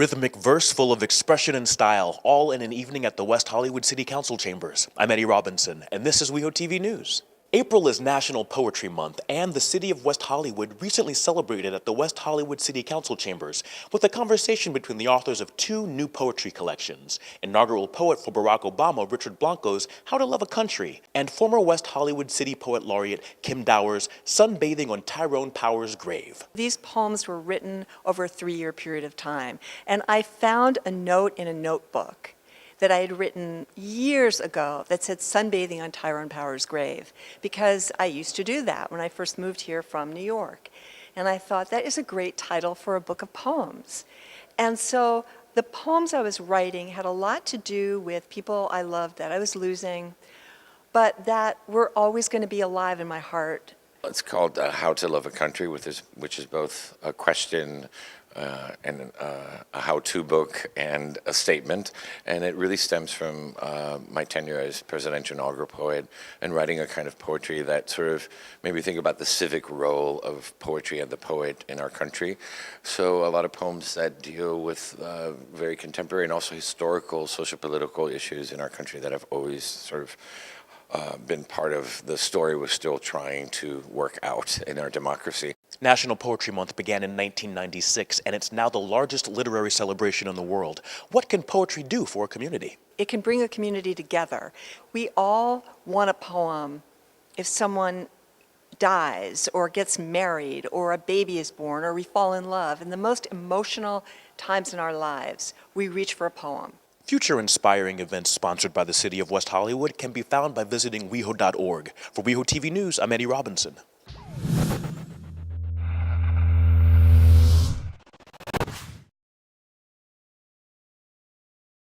rhythmic verse full of expression and style, all in an evening at the West Hollywood City Council chambers. I'm Eddie Robinson, and this is WeHoTV News. April is National Poetry Month, and the city of West Hollywood recently celebrated at the West Hollywood City Council chambers with a conversation between the authors of 2 new poetry collections, inaugural poet for Barack Obama, Richard Blanco's How to Love a Country, and former West Hollywood City Poet Laureate Kim Dower's Sunbathing on Tyrone Power's Grave. These poems were written over a 3-year period of time, and I found a note in a notebook that I had written years ago that said sunbathing on Tyrone Power's grave, because I used to do that when I first moved here from New York. And I thought that is a great title for a book of poems. And so the poems I was writing had a lot to do with people I loved that I was losing, but that were always going to be alive in my heart. It's called How to Love a Country, which is both a question and a how-to book and a statement, and it really stems from my tenure as presidential inaugural poet and writing a kind of poetry that sort of made me think about the civic role of poetry and the poet in our country. So a lot of poems that deal with very contemporary and also historical socio-political issues in our country that have always sort of been part of the story we're still trying to work out in our democracy. National Poetry Month began in 1996, and it's now the largest literary celebration in the world. What can poetry do for a community? It can bring a community together. We all want a poem if someone dies or gets married or a baby is born or we fall in love. In the most emotional times in our lives, we reach for a poem. Future inspiring events sponsored by the City of West Hollywood can be found by visiting WeHo.org. For WeHoTV News, I'm Eddie Robinson.